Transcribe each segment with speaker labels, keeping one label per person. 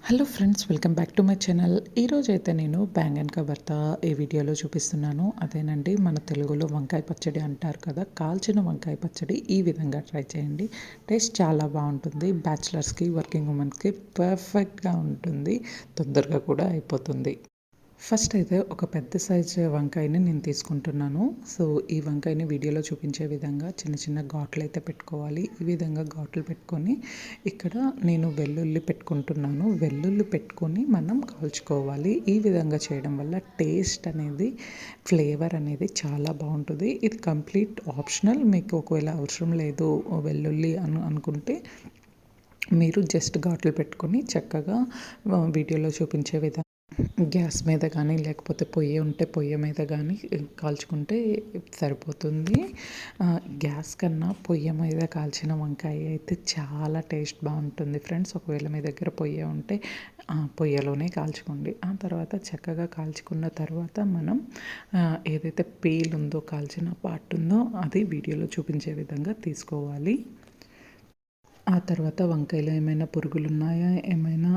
Speaker 1: Hello friends, welcome back to my channel. ఈరోజైతే నేను బ్యాంగన్ కా భర్తా ఈ వీడియోలో చూపిస్తున్నాను. అదేనండి, మన తెలుగులో వంకాయ పచ్చడి అంటారు కదా. కాల్చిన వంకాయ పచ్చడి ఈ విధంగా ట్రై చేయండి. టేస్ట్ చాలా బాగుంటుంది. బ్యాచిలర్స్కి, వర్కింగ్ ఉమెన్స్కి పర్ఫెక్ట్గా ఉంటుంది. తొందరగా కూడా అయిపోతుంది. ఫస్ట్ అయితే ఒక పెద్ద సైజు వంకాయని నేను తీసుకుంటున్నాను. సో ఈ వంకాయని వీడియోలో చూపించే విధంగా చిన్న చిన్న ఘాట్లు అయితే పెట్టుకోవాలి. ఈ విధంగా ఘాట్లు పెట్టుకొని ఇక్కడ నేను వెల్లుల్లి పెట్టుకుంటున్నాను. వెల్లుల్లి పెట్టుకొని మనం కాల్చుకోవాలి. ఈ విధంగా చేయడం వల్ల టేస్ట్ అనేది, ఫ్లేవర్ అనేది చాలా బాగుంటుంది. ఇది కంప్లీట్ ఆప్షనల్. మీకు ఒకవేళ అవసరం లేదు వెల్లుల్లి అనుకుంటే మీరు జస్ట్ ఘాట్లు పెట్టుకొని చక్కగా వీడియోలో చూపించే విధంగా గ్యాస్ మీద కానీ, లేకపోతే పొయ్యి ఉంటే పొయ్యి మీద కానీ కాల్చుకుంటే సరిపోతుంది. గ్యాస్ కన్నా పొయ్యి మీద కాల్చిన వంకాయ అయితే చాలా టేస్ట్ బాగుంటుంది ఫ్రెండ్స్. ఒకవేళ మీ దగ్గర పొయ్యి ఉంటే పొయ్యిలోనే కాల్చుకోండి. ఆ తర్వాత చక్కగా కాల్చుకున్న తర్వాత మనం ఏదైతే పీల్ ఉందో, కాల్చిన పార్ట్ ఉందో అది వీడియోలో చూపించే విధంగా తీసుకోవాలి. ఆ తర్వాత వంకాయలో ఏమైనా పురుగులు ఉన్నాయా ఏమైనా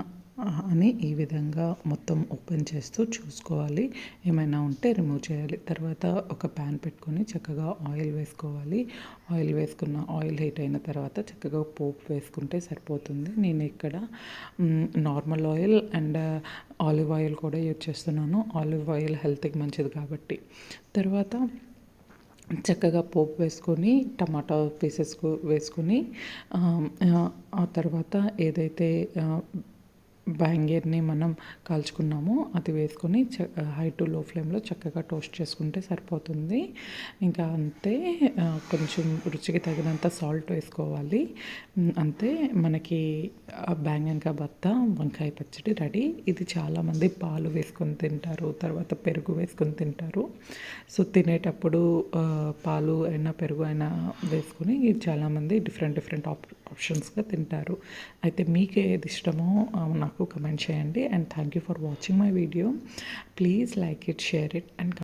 Speaker 1: అని ఈ విధంగా మొత్తం ఓపెన్ చేస్తూ చూసుకోవాలి. ఏమైనా ఉంటే రిమూవ్ చేయాలి. తర్వాత ఒక ప్యాన్ పెట్టుకొని చక్కగా ఆయిల్ వేసుకోవాలి. ఆయిల్ హీట్ అయిన తర్వాత చక్కగా పోపు వేసుకుంటే సరిపోతుంది. నేను ఇక్కడ normal oil and olive oil కూడా యూజ్ చేస్తున్నాను. ఆలివ్ ఆయిల్ హెల్త్కి మంచిది కాబట్టి. తర్వాత చక్కగా పోపు వేసుకొని టమాటా పీసెస్ వేసుకొని ఆ తర్వాత ఏదైతే బ్యాంగర్ని మనం కాల్చుకున్నామో అది వేసుకొని హై టు లో ఫ్లేమ్లో చక్కగా టోస్ట్ చేసుకుంటే సరిపోతుంది. ఇంకా అంతే. కొంచెం రుచికి తగినంత సాల్ట్ వేసుకోవాలి. అంతే, మనకి బ్యాంగన్ కా భర్తా వంకాయ పచ్చడి రెడీ. ఇది చాలామంది పాలు వేసుకొని తింటారు, తర్వాత పెరుగు వేసుకొని తింటారు. సో తినేటప్పుడు పాలు అయినా పెరుగు అయినా వేసుకొని చాలామంది డిఫరెంట్ ఆప్షన్స్గా తింటారు. అయితే మీకు ఏది ఇష్టమో నాకు కమెంట్ చేయండి. And thank you for watching my video. Please like it, share it and